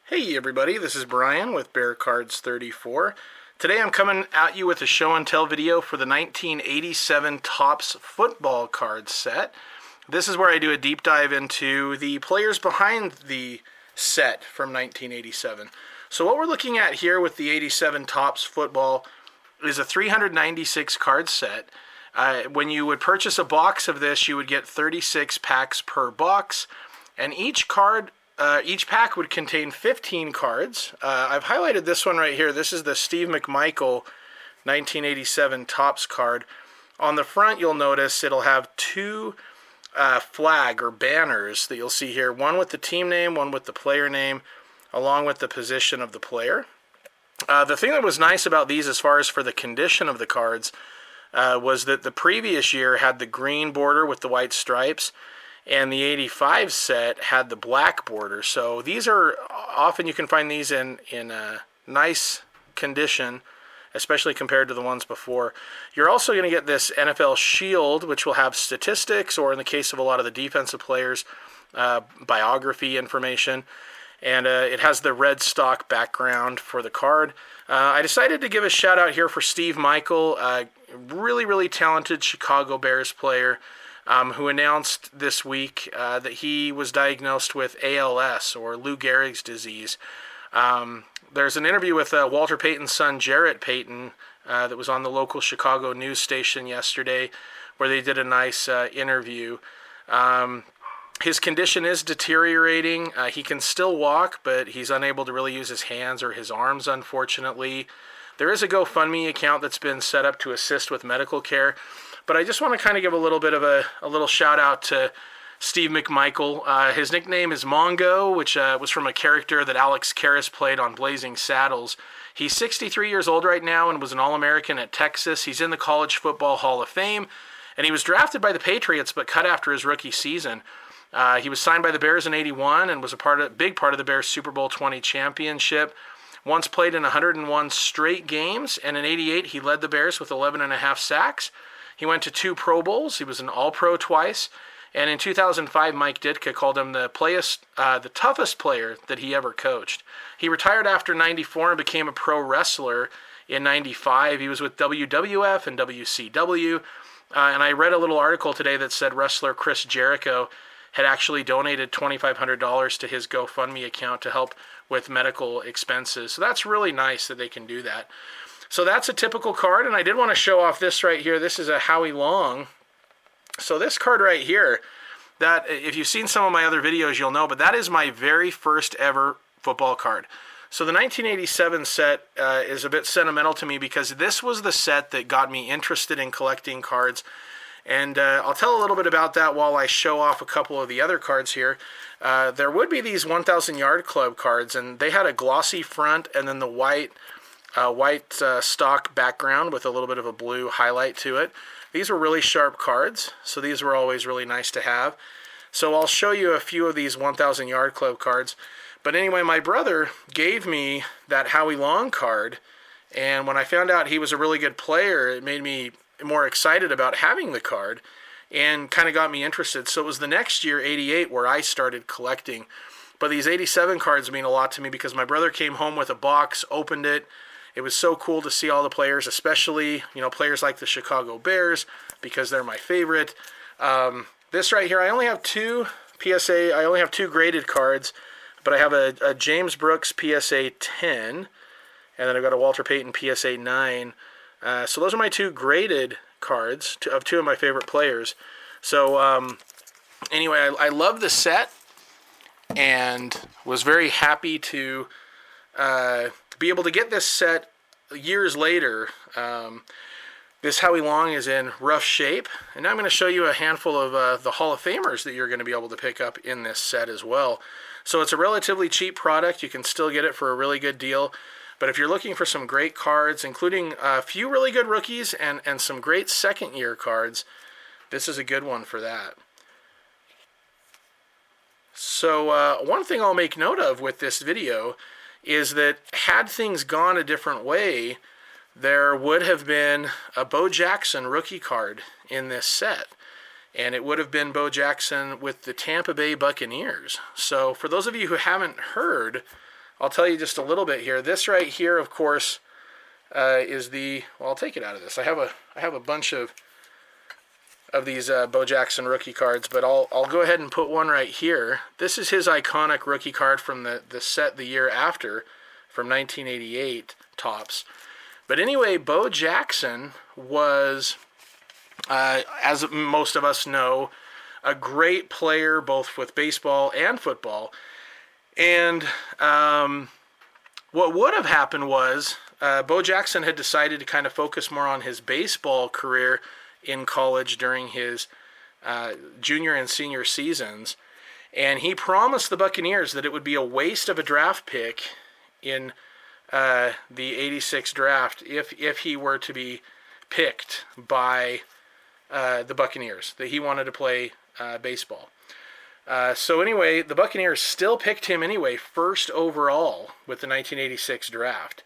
Hey everybody, this is Brian with Bear Cards 34. Today I'm coming at you with a show and tell video for the 1987 Topps football card set. This is where I do a deep dive into the players behind the set from 1987. So what we're looking at here with the 87 Topps football is a 396 card set. When you would purchase a box of this, you would get 36 packs per box, and each pack would contain 15 cards. I've highlighted this one right here. This is the Steve McMichael 1987 Topps card. On the front, you'll notice it'll have two flag or banners that you'll see here. One with the team name, one with the player name, along with the position of the player. The thing that was nice about these as far as for the condition of the cards was that the previous year had the green border with the white stripes, and the 85 set had the black border. So these are often, you can find these in nice condition, especially compared to the ones before. You're also going to get this NFL Shield, which will have statistics, or in the case of a lot of the defensive players, biography information. And it has the red stock background for the card. I decided to give a shout out here for Steve Michael, really talented Chicago Bears player, who announced this week that he was diagnosed with ALS, or Lou Gehrig's disease. There's an interview with Walter Payton's son, Jarrett Payton, that was on the local Chicago news station yesterday, where they did a nice interview. His condition is deteriorating. He can still walk, but he's unable to really use his hands or his arms, unfortunately. There is a GoFundMe account that's been set up to assist with medical care. But I just want to kind of give a little bit of a little shout out to Steve McMichael. His nickname is Mongo, which was from a character that Alex Karras played on Blazing Saddles. He's 63 years old right now and was an All-American at Texas. He's in the College Football Hall of Fame, and he was drafted by the Patriots but cut after his rookie season. He was signed by the Bears in '81 and was a big part of the Bears Super Bowl 20 championship. Once played in 101 straight games, and in '88 he led the Bears with 11.5 sacks. He went to 2 Pro Bowls. He was an All-Pro twice. And in 2005, Mike Ditka called him the toughest player that he ever coached. He retired after '94 and became a pro wrestler in '95. He was with WWF and WCW. And I read a little article today that said wrestler Chris Jericho had actually donated $2,500 to his GoFundMe account to help with medical expenses. So that's really nice that they can do that. So that's a typical card, and I did want to show off this right here. This is a Howie Long. So this card right here, that if you've seen some of my other videos, you'll know, but that is my very first ever football card. So the 1987 set is a bit sentimental to me because this was the set that got me interested in collecting cards. And I'll tell a little bit about that while I show off a couple of the other cards here. There would be these 1,000 Yard Club cards, and they had a glossy front and then the white stock background with a little bit of a blue highlight to it. These were really sharp cards, so these were always really nice to have. So I'll show you a few of these 1,000 Yard Club cards. But anyway, my brother gave me that Howie Long card, and when I found out he was a really good player, it made me more excited about having the card and kind of got me interested. So it was the next year, '88, where I started collecting. But these '87 cards mean a lot to me because my brother came home with a box, opened it. It was so cool to see all the players, especially, players like the Chicago Bears, because they're my favorite. This right here, I only have two graded cards, but I have a James Brooks PSA 10, and then I've got a Walter Payton PSA 9. So those are my 2 graded cards of 2 of my favorite players. So anyway, I love the set and was very happy to be able to get this set years later. This Howie Long is in rough shape, and now I'm going to show you a handful of the Hall of Famers that you're going to be able to pick up in this set as well. So it's a relatively cheap product. You can still get it for a really good deal. But if you're looking for some great cards, including a few really good rookies and some great second-year cards, this is a good one for that. So one thing I'll make note of with this video is that had things gone a different way, there would have been a Bo Jackson rookie card in this set. And it would have been Bo Jackson with the Tampa Bay Buccaneers. So for those of you who haven't heard, I'll tell you just a little bit here. This right here, of course, is the, well, I'll take it out of this. I have a bunch of these Bo Jackson rookie cards, but I'll go ahead and put one right here. This is his iconic rookie card from the set the year after, from 1988 Topps. But anyway, Bo Jackson was, as most of us know, a great player both with baseball and football. And what would have happened was Bo Jackson had decided to kind of focus more on his baseball career in college during his junior and senior seasons. And he promised the Buccaneers that it would be a waste of a draft pick in the 86 draft if he were to be picked by the Buccaneers, that he wanted to play baseball. So anyway, the Buccaneers still picked him anyway, first overall with the 1986 draft.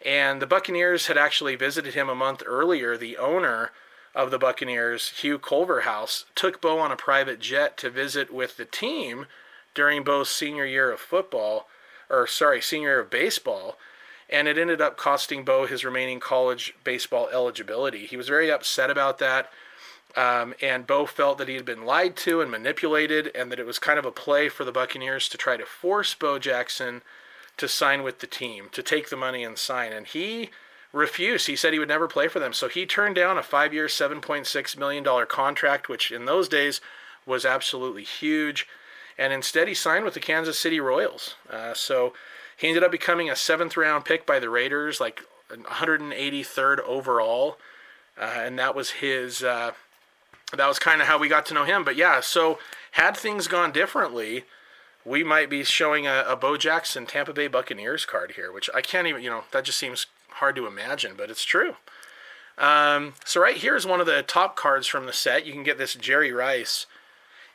And the Buccaneers had actually visited him a month earlier. The owner of the Buccaneers, Hugh Culverhouse, took Bo on a private jet to visit with the team during Bo's senior year of senior year of baseball. And it ended up costing Bo his remaining college baseball eligibility. He was very upset about that. And Bo felt that he had been lied to and manipulated, and that it was kind of a play for the Buccaneers to try to force Bo Jackson to sign with the team, to take the money and sign. And he refused. He said he would never play for them. So he turned down a 5-year, $7.6 million contract, which in those days was absolutely huge. And instead he signed with the Kansas City Royals. So he ended up becoming a 7th-round pick by the Raiders, like 183rd overall. And that was his... that was kind of how we got to know him. But yeah, so had things gone differently, we might be showing a Bo Jackson Tampa Bay Buccaneers card here, which I can't even, that just seems hard to imagine, but it's true. So right here is one of the top cards from the set. You can get this Jerry Rice,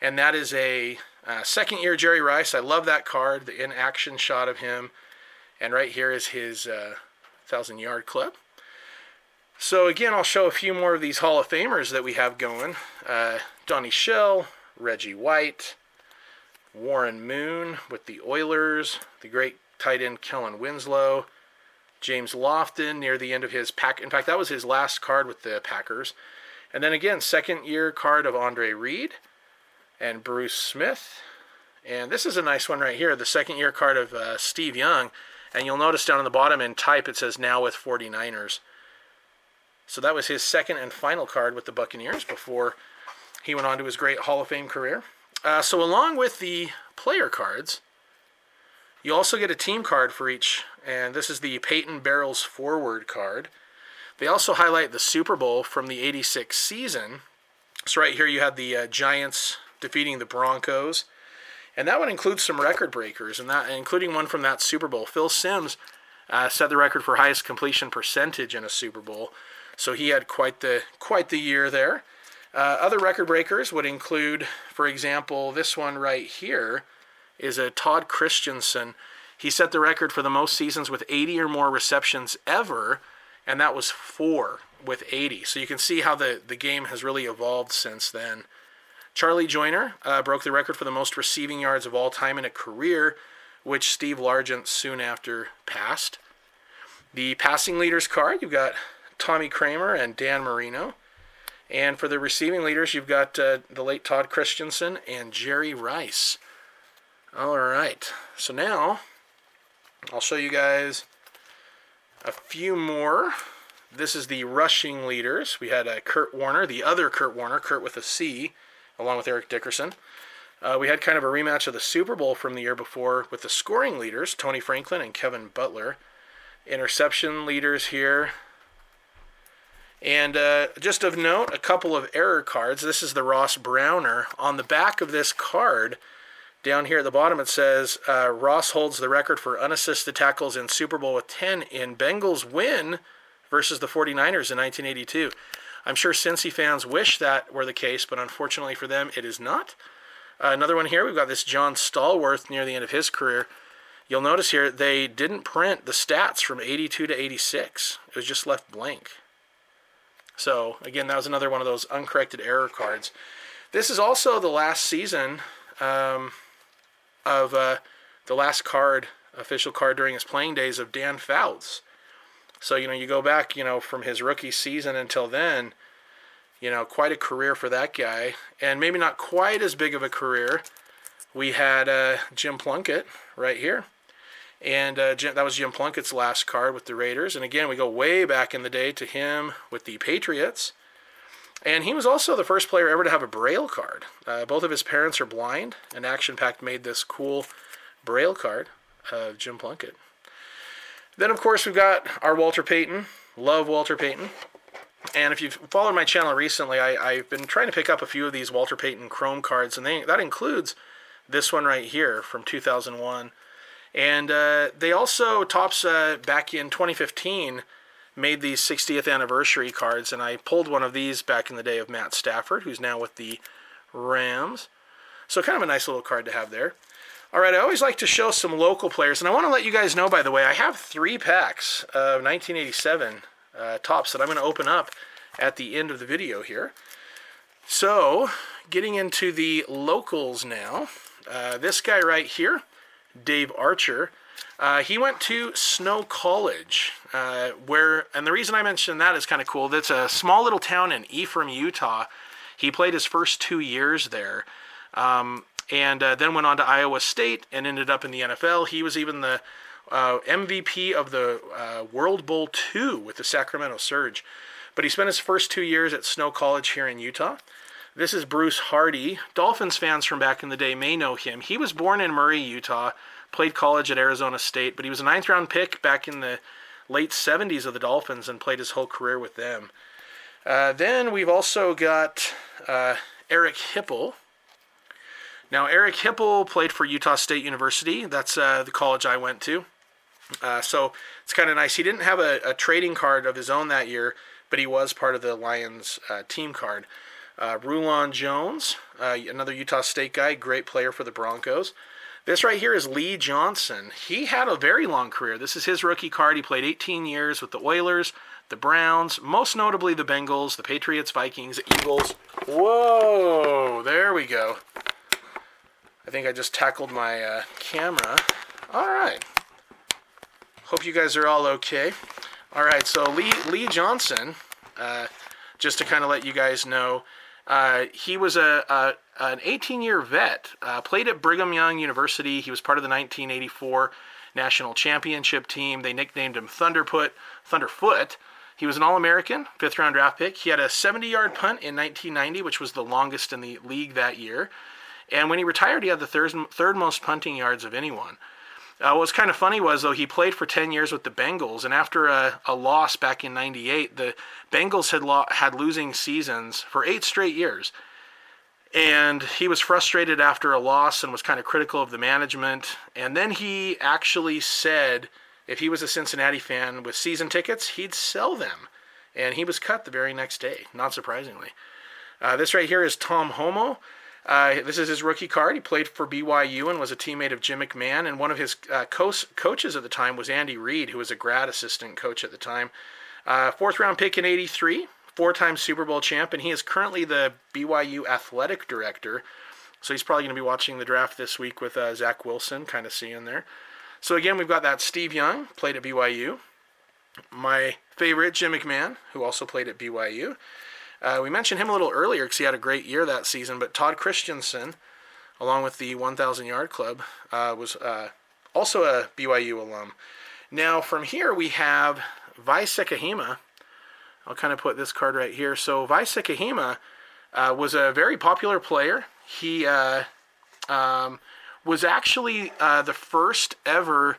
and that is a second-year Jerry Rice. I love that card, the in-action shot of him. And right here is his 1,000-yard clip. So again, I'll show a few more of these Hall of Famers that we have going. Donnie Shell, Reggie White, Warren Moon with the Oilers, the great tight end Kellen Winslow, James Lofton near the end of his pack. In fact, that was his last card with the Packers. And then again, second-year card of Andre Reed and Bruce Smith. And this is a nice one right here, the second-year card of Steve Young. And you'll notice down on the bottom in type it says now with 49ers. So that was his second and final card with the Buccaneers before he went on to his great Hall of Fame career. So along with the player cards, you also get a team card for each, and this is the Peyton Barrels forward card. They also highlight the Super Bowl from the 86 season. So right here you have the Giants defeating the Broncos, and that one includes some record breakers, and that including one from that Super Bowl. Phil Simms set the record for highest completion percentage in a Super Bowl. So he had quite the year there. Other record breakers would include, for example, this one right here is a Todd Christensen. He set the record for the most seasons with 80 or more receptions ever, and that was 4 with 80. So you can see how the game has really evolved since then. Charlie Joyner broke the record for the most receiving yards of all time in a career, which Steve Largent soon after passed. The passing leaders card, you've got Tommy Kramer and Dan Marino. And for the receiving leaders, you've got the late Todd Christensen and Jerry Rice. All right, so now I'll show you guys a few more. This is the rushing leaders. We had Kurt Warner, the other Kurt Warner, Kurt with a C, along with Eric Dickerson. We had kind of a rematch of the Super Bowl from the year before with the scoring leaders, Tony Franklin and Kevin Butler. Interception leaders here. And just of note, a couple of error cards. This is the Ross Browner. On the back of this card, down here at the bottom, it says, Ross holds the record for unassisted tackles in Super Bowl with 10 in Bengals win versus the 49ers in 1982. I'm sure Cincy fans wish that were the case, but unfortunately for them, it is not. Another one here, we've got this John Stallworth near the end of his career. You'll notice here, they didn't print the stats from 82 to 86. It was just left blank. So, again, that was another one of those uncorrected error cards. This is also the last season of the last card official card during his playing days of Dan Fouts. So, you go back, from his rookie season until then, quite a career for that guy. And maybe not quite as big of a career. We had Jim Plunkett right here. And that was Jim Plunkett's last card with the Raiders. And again, we go way back in the day to him with the Patriots. And he was also the first player ever to have a Braille card. Both of his parents are blind, and Action Pack made this cool Braille card of Jim Plunkett. Then, of course, we've got our Walter Payton. Love Walter Payton. And if you've followed my channel recently, I've been trying to pick up a few of these Walter Payton Chrome cards, and that includes this one right here from 2001. And they also, Topps back in 2015, made these 60th anniversary cards, and I pulled one of these back in the day of Matt Stafford, who's now with the Rams. So kind of a nice little card to have there. All right, I always like to show some local players, and I want to let you guys know, by the way, I have 3 packs of 1987 Topps that I'm going to open up at the end of the video here. So, getting into the locals now, this guy right here, Dave Archer, he went to Snow College, and the reason I mention that is kind of cool. That's a small little town in Ephraim, Utah. He played his first 2 years there, and then went on to Iowa State and ended up in the NFL. He was even the MVP of the World Bowl II with the Sacramento Surge. But he spent his first 2 years at Snow College here in Utah. This is Bruce Hardy. Dolphins fans from back in the day may know him. He was born in Murray, Utah, played college at Arizona State, but he was a 9th round pick back in the late 70s of the Dolphins and played his whole career with them. Then we've also got Eric Hipple. Now, Eric Hipple played for Utah State University. That's the college I went to. So it's kind of nice. He didn't have a trading card of his own that year, but he was part of the Lions team card. Rulon Jones, another Utah State guy, great player for the Broncos. This right here is Lee Johnson. He had a very long career. This is his rookie card. He played 18 years with the Oilers, the Browns, most notably the Bengals, the Patriots, Vikings, Eagles. Whoa, there we go. I think I just tackled my camera. All right. Hope you guys are all okay. All right, so Lee Johnson, just to kind of let you guys know, he was an 18-year vet, played at Brigham Young University. He was part of the 1984 National Championship team. They nicknamed him Thunderfoot. He was an All-American, 5th-round draft pick. He had a 70-yard punt in 1990, which was the longest in the league that year. And when he retired, he had the third most punting yards of anyone. What was kind of funny was, though, he played for 10 years with the Bengals, and after a loss back in 98, the Bengals had losing seasons for 8 straight years. And he was frustrated after a loss and was kind of critical of the management. And then he actually said if he was a Cincinnati fan with season tickets, he'd sell them. And he was cut the very next day, not surprisingly. This right here is Tom Homo. This is his rookie card. He played for BYU and was a teammate of Jim McMahon. And one of his coaches at the time was Andy Reid, who was a grad assistant coach at the time. 4th-round pick in 83, 4-time Super Bowl champ, and he is currently the BYU athletic director. So he's probably going to be watching the draft this week with Zach Wilson, kind of seeing there. So again, we've got that Steve Young, played at BYU. My favorite, Jim McMahon, who also played at BYU. We mentioned him a little earlier because he had a great year that season, but Todd Christensen, along with the 1,000-yard club, was also a BYU alum. Now, from here, we have Vai Sikahakuma. I'll kind of put this card right here. So Vai Sikahakuma was a very popular player. He was actually the first ever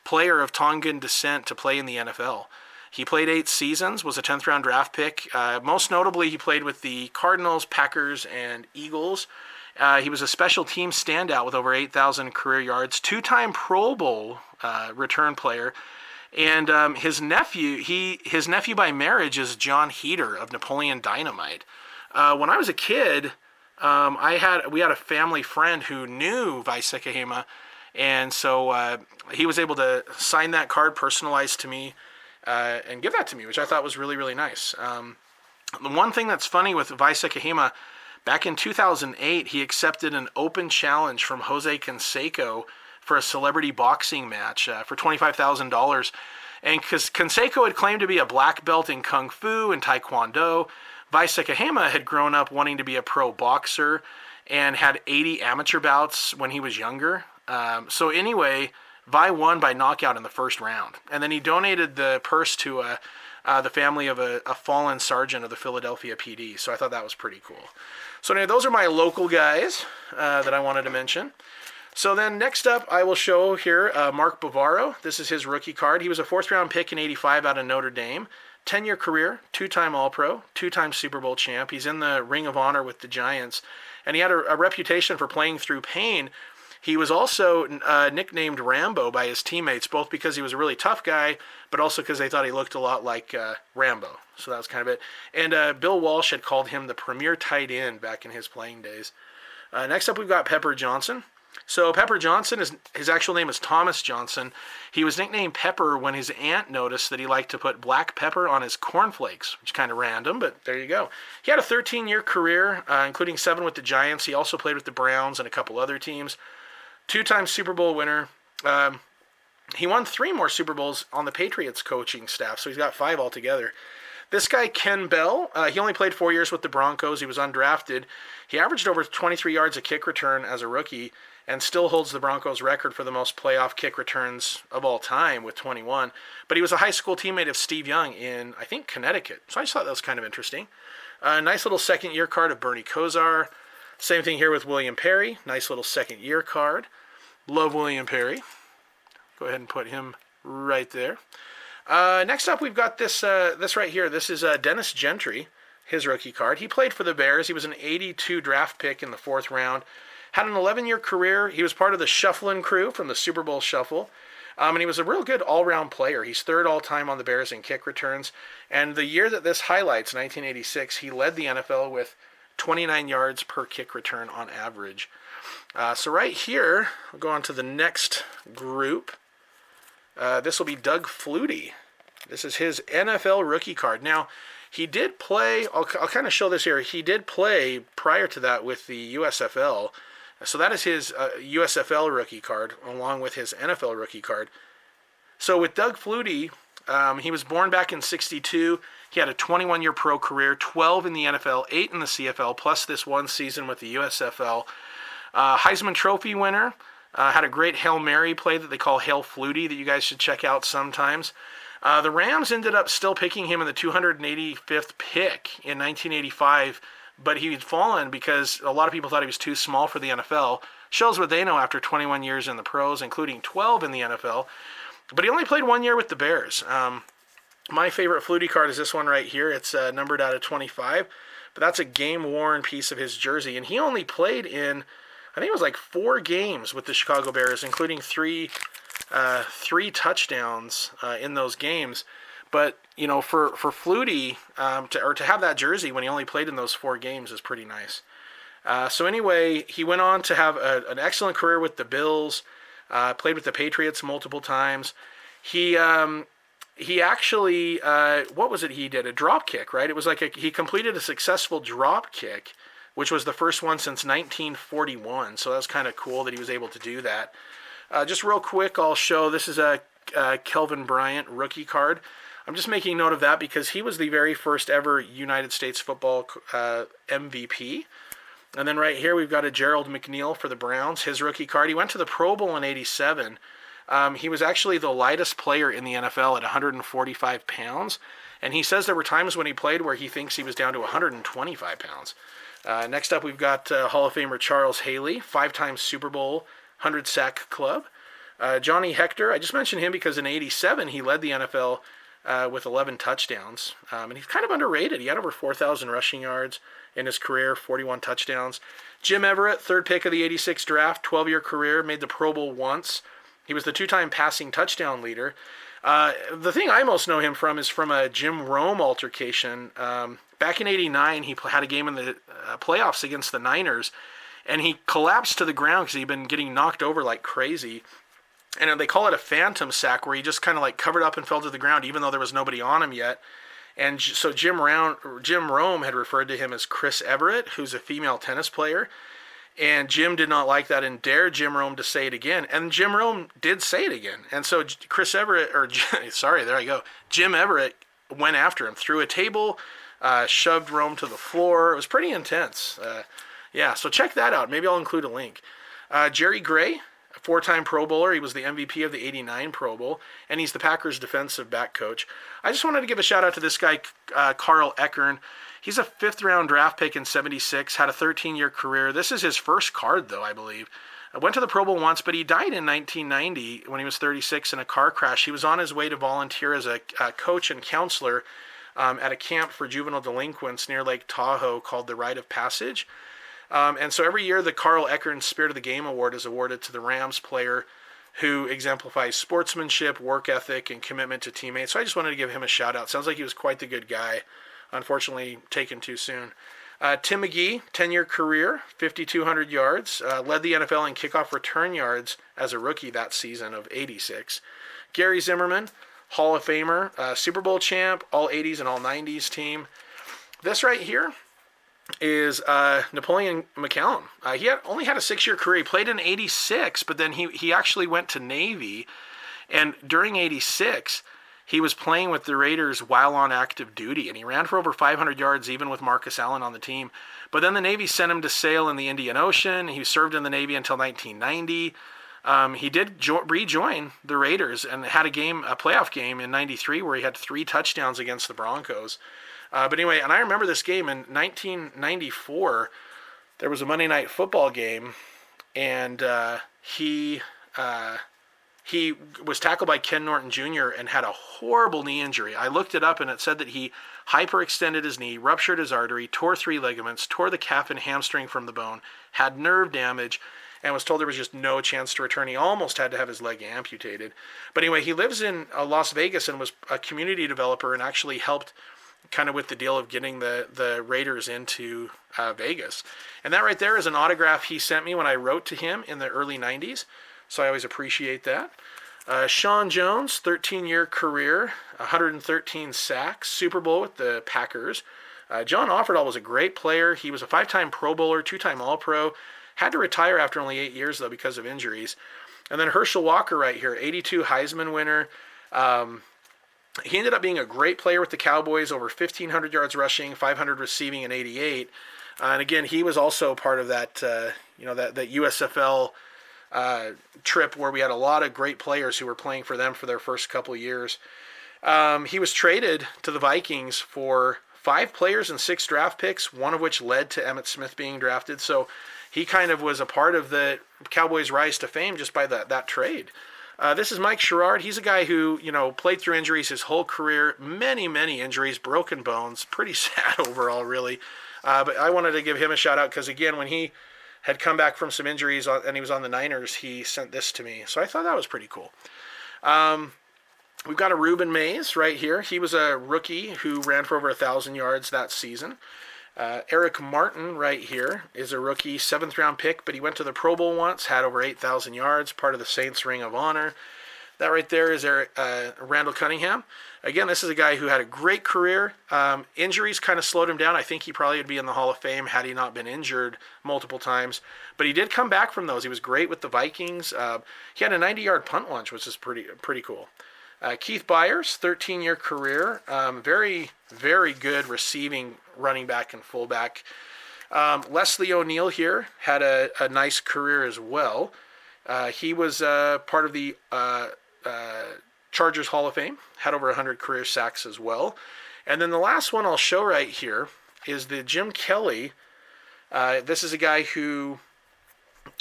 player of Tongan descent to play in the NFL. He played 8 seasons, was a 10th-round draft pick. Most notably, he played with the Cardinals, Packers, and Eagles. He was a special team standout with over 8,000 career yards, 2-time Pro Bowl return player. And his nephew by marriage is John Heater of Napoleon Dynamite. When I was a kid, we had a family friend who knew Vai Sikahakuma, and so he was able to sign that card, personalized to me, and give that to me, which I thought was really, really nice. The one thing that's funny with Vai Sikahakuma, back in 2008, he accepted an open challenge from Jose Canseco for a celebrity boxing match for $25,000. And because Canseco had claimed to be a black belt in Kung Fu and Taekwondo, Vai Sikahakuma had grown up wanting to be a pro boxer and had 80 amateur bouts when he was younger. So anyway, Vai won by knockout in the first round. And then he donated the purse to the family of a fallen sergeant of the Philadelphia PD. So I thought that was pretty cool. So anyway, those are my local guys that I wanted to mention. So then next up, I will show here Mark Bavaro. This is his rookie card. He was a fourth-round pick in '85 out of Notre Dame. 10-year career, two-time All-Pro, two-time Super Bowl champ. He's in the Ring of Honor with the Giants. And he had a reputation for playing through pain. He was also nicknamed Rambo by his teammates, both because he was a really tough guy, but also because they thought he looked a lot like Rambo. So that was kind of it. And Bill Walsh had called him the premier tight end back in his playing days. Next up, we've got Pepper Johnson. So Pepper Johnson, his actual name is Thomas Johnson. He was nicknamed Pepper when his aunt noticed that he liked to put black pepper on his cornflakes, which is kind of random, but there you go. He had a 13-year career, including 7 with the Giants. He also played with the Browns and a couple other teams. 2-time Super Bowl winner. He won 3 more Super Bowls on the Patriots coaching staff, so he's got 5 altogether. This guy, Ken Bell, he only played 4 years with the Broncos. He was undrafted. He averaged over 23 yards a kick return as a rookie and still holds the Broncos record for the most playoff kick returns of all time with 21. But he was a high school teammate of Steve Young in, I think, Connecticut. So I just thought that was kind of interesting. Nice little second-year card of Bernie Kosar. Same thing here with William Perry. Nice little second-year card. Love William Perry. Go ahead and put him right there. Next up, we've got this right here. This is Dennis Gentry, his rookie card. He played for the Bears. He was an 82 draft pick in the 4th round. Had an 11-year career. He was part of the Shufflin' crew from the Super Bowl Shuffle. And he was a real good all-round player. He's 3rd all-time on the Bears in kick returns. And the year that this highlights, 1986, he led the NFL with 29 yards per kick return on average. So right here, I'll go on to the next group. This will be Doug Flutie. This is his NFL rookie card. Now, he did play, I'll kind of show this here. He did play prior to that with the USFL. So that is his USFL rookie card, along with his NFL rookie card. So with Doug Flutie, he was born back in '62. He had a 21-year pro career, 12 in the NFL, 8 in the CFL, plus this one season with the USFL. Heisman Trophy winner. Had a great Hail Mary play that they call Hail Flutie that you guys should check out sometimes. The Rams ended up still picking him in the 285th pick in 1985, but he had fallen because a lot of people thought he was too small for the NFL. Shows what they know after 21 years in the pros, including 12 in the NFL. But he only played 1 year with the Bears. My favorite Flutie card is this one right here. It's numbered out of 25, but that's a game-worn piece of his jersey. And he only played in, I think it was like 4 games with the Chicago Bears, including 3 touchdowns in those games. But, you know, for Flutie to have that jersey when he only played in those 4 games is pretty nice. So anyway, he went on to have an excellent career with the Bills, played with the Patriots multiple times. He actually, what was it he did? A drop kick, right? It was like he completed a successful drop kick, which was the first one since 1941. So that was kind of cool that he was able to do that. Just real quick, I'll show, this is a Kelvin Bryant rookie card. I'm just making note of that because he was the very first ever United States football MVP. And then right here we've got a Gerald McNeil for the Browns, his rookie card. He went to the Pro Bowl in '87. He was actually the lightest player in the NFL at 145 pounds. And he says there were times when he played where he thinks he was down to 125 pounds. Next up we've got Hall of Famer Charles Haley, 5-time Super Bowl 100-sack club. Johnny Hector, I just mentioned him because in '87 he led the NFL with 11 touchdowns. And he's kind of underrated. He had over 4,000 rushing yards in his career, 41 touchdowns. Jim Everett, 3rd pick of the '86 draft, 12-year career, made the Pro Bowl once. He was the 2-time passing touchdown leader. The thing I most know him from is from a Jim Rome altercation. Back in '89, he had a game in the playoffs against the Niners, and he collapsed to the ground because he'd been getting knocked over like crazy. And they call it a phantom sack, where he just kind of like covered up and fell to the ground, even though there was nobody on him yet. And so Jim Rome had referred to him as Chris Everett, who's a female tennis player. And Jim did not like that and dared Jim Rome to say it again. And Jim Rome did say it again. And so Chris Everett, or sorry, there I go. Jim Everett went after him, threw a table, shoved Rome to the floor. It was pretty intense. Yeah, so check that out. Maybe I'll include a link. Jerry Gray, a 4-time Pro Bowler. He was the MVP of the '89 Pro Bowl, and he's the Packers defensive back coach. I just wanted to give a shout out to this guy, Carl Eckern. He's a 5th-round draft pick in '76, had a 13-year career. This is his first card, though, I believe. I went to the Pro Bowl once, but he died in 1990 when he was 36 in a car crash. He was on his way to volunteer as a coach and counselor at a camp for juvenile delinquents near Lake Tahoe called the Rite of Passage. And so every year, the Carl Eckern Spirit of the Game Award is awarded to the Rams player who exemplifies sportsmanship, work ethic, and commitment to teammates. So I just wanted to give him a shout-out. Sounds like he was quite the good guy. Unfortunately, taken too soon. Tim McGee, 10-year career, 5,200 yards, led the NFL in kickoff return yards as a rookie that season of '86. Gary Zimmerman, Hall of Famer, Super Bowl champ, all '80s and all '90s team. This right here is Napoleon McCallum. He only had a 6-year career. He played in '86, but then he actually went to Navy, and during '86, he was playing with the Raiders while on active duty, and he ran for over 500 yards even with Marcus Allen on the team. But then the Navy sent him to sail in the Indian Ocean. He served in the Navy until 1990. He did rejoin the Raiders and had a playoff game in '93 where he had 3 touchdowns against the Broncos. But anyway, and I remember this game in 1994. There was a Monday Night Football game, and he was tackled by Ken Norton Jr. and had a horrible knee injury. I looked it up, and it said that he hyperextended his knee, ruptured his artery, tore 3 ligaments, tore the calf and hamstring from the bone, had nerve damage, and was told there was just no chance to return. He almost had to have his leg amputated. But anyway, he lives in Las Vegas and was a community developer and actually helped kind of with the deal of getting the Raiders into Vegas. And that right there is an autograph he sent me when I wrote to him in the early '90s. So I always appreciate that. Sean Jones, 13-year career, 113 sacks, Super Bowl with the Packers. John Offerdahl was a great player. He was a 5-time Pro Bowler, 2-time All-Pro. Had to retire after only 8 years, though, because of injuries. And then Herschel Walker right here, 82 Heisman winner. He ended up being a great player with the Cowboys, over 1,500 yards rushing, 500 receiving in '88. And again, he was also part of that, that USFL trip where we had a lot of great players who were playing for them for their first couple years. He was traded to the Vikings for 5 players and 6 draft picks, one of which led to Emmitt Smith being drafted. So he kind of was a part of the Cowboys' rise to fame just by that trade. This is Mike Sherrard. He's a guy who, played through injuries his whole career, many, many injuries, broken bones, pretty sad overall, really. But I wanted to give him a shout out because, again, when he had come back from some injuries and he was on the Niners, he sent this to me. So I thought that was pretty cool. We've got a Reuben Mays right here. He was a rookie who ran for over 1,000 yards that season. Eric Martin right here is a rookie, 7th-round pick, but he went to the Pro Bowl once, had over 8,000 yards, part of the Saints Ring of Honor. That right there is Randall Cunningham. Again, this is a guy who had a great career. Injuries kind of slowed him down. I think he probably would be in the Hall of Fame had he not been injured multiple times. But he did come back from those. He was great with the Vikings. He had a 90-yard punt launch, which is pretty cool. Keith Byers, 13-year career. Very, very good receiving running back and fullback. Leslie O'Neal here had a nice career as well. He was part of the Chargers Hall of Fame, had over 100 career sacks as well. And then the last one I'll show right here is the Jim Kelly. This is a guy who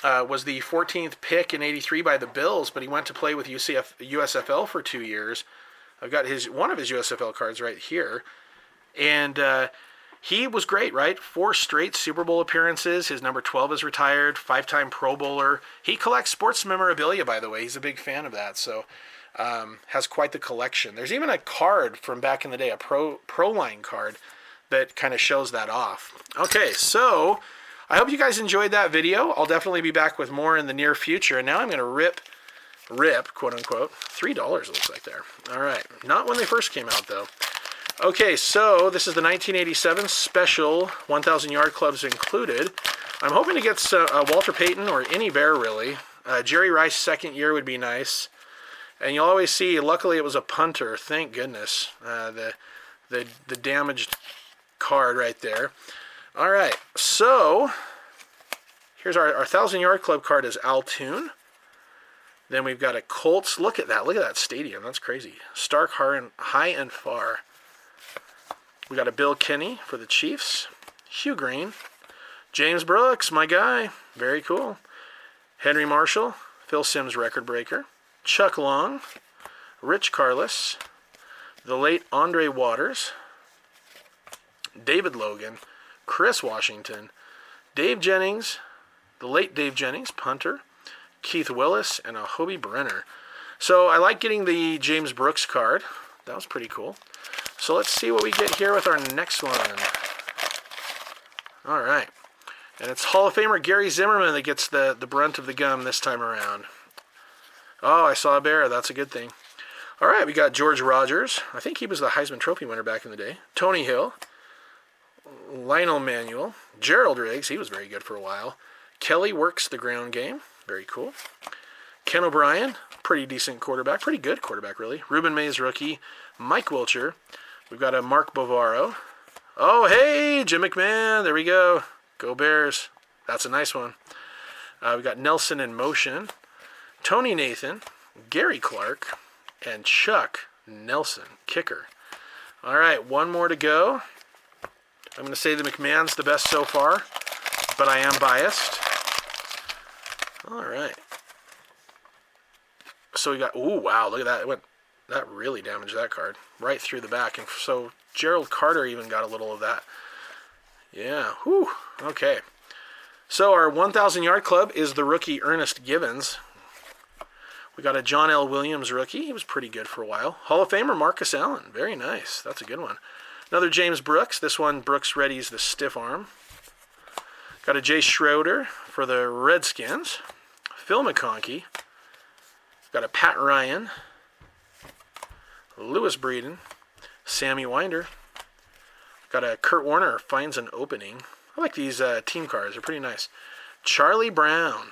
was the 14th pick in '83 by the Bills, but he went to play with USFL for 2 years. I've got one of his USFL cards right here. And he was great, right? 4 straight Super Bowl appearances. His number 12 is retired, 5-time Pro Bowler. He collects sports memorabilia, by the way. He's a big fan of that, so has quite the collection. There's even a card from back in the day, a Pro Line card that kind of shows that off. Okay, so I hope you guys enjoyed that video. I'll definitely be back with more in the near future. And now I'm going to rip, quote unquote, $3 looks like there. All right, not when they first came out though. Okay, so this is the 1987 special 1,000 yard clubs included. I'm hoping to get Walter Payton or any bear, really. Jerry Rice second year would be nice. And you'll always see, luckily it was a punter, thank goodness. The damaged card right there. All right, so here's our 1,000 yard club card is Altoon. Then we've got a Colts. Look at that stadium. That's crazy. Stark High and Far. We got a Bill Kinney for the Chiefs. Hugh Green. James Brooks, my guy. Very cool. Henry Marshall. Phil Simms, record breaker. Chuck Long. Rich Carless. The late Andre Waters. David Logan. Chris Washington. Dave Jennings. The late Dave Jennings, punter. Keith Willis, and a Hobie Brenner. So I like getting the James Brooks card. That was pretty cool. So let's see what we get here with our next one. All right. And it's Hall of Famer Gary Zimmerman that gets the brunt of the gum this time around. Oh, I saw a bear. That's a good thing. All right, we got George Rogers. I think he was the Heisman Trophy winner back in the day. Tony Hill. Lionel Manuel. Gerald Riggs. He was very good for a while. Kelly works the ground game. Very cool. Ken O'Brien, pretty decent quarterback. Pretty good quarterback, really. Ruben Mays, rookie. Mike Wilcher. We've got a Mark Bavaro. Oh, hey, Jim McMahon. There we go. Go Bears. That's a nice one. We've got Nelson in motion. Tony Nathan. Gary Clark. And Chuck Nelson, kicker. All right, one more to go. I'm going to say the McMahon's the best so far, but I am biased. All right. So we got, ooh, wow, look at that. That really damaged that card. Right through the back. And so Gerald Carter even got a little of that. Yeah, whew, okay. So our 1,000 yard club is the rookie Ernest Gibbons. We got a John L. Williams rookie. He was pretty good for a while. Hall of Famer Marcus Allen. Very nice. That's a good one. Another James Brooks. This one, Brooks readies the stiff arm. Got a Jay Schroeder for the Redskins. Phil McConkey. Got a Pat Ryan. Lewis Breeden. Sammy Winder. Got a Kurt Warner finds an opening. I like these team cards. They're pretty nice. Charlie Brown.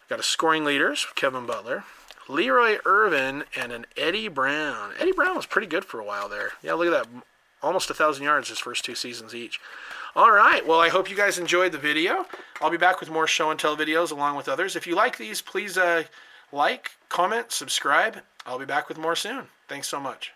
Got a scoring leaders, Kevin Butler. Leroy Irvin and an Eddie Brown. Eddie Brown was pretty good for a while there. Yeah, look at that. Almost 1,000 yards his first 2 seasons each. All right, well, I hope you guys enjoyed the video. I'll be back with more show and tell videos along with others. If you like these, please like, comment, subscribe. I'll be back with more soon. Thanks so much.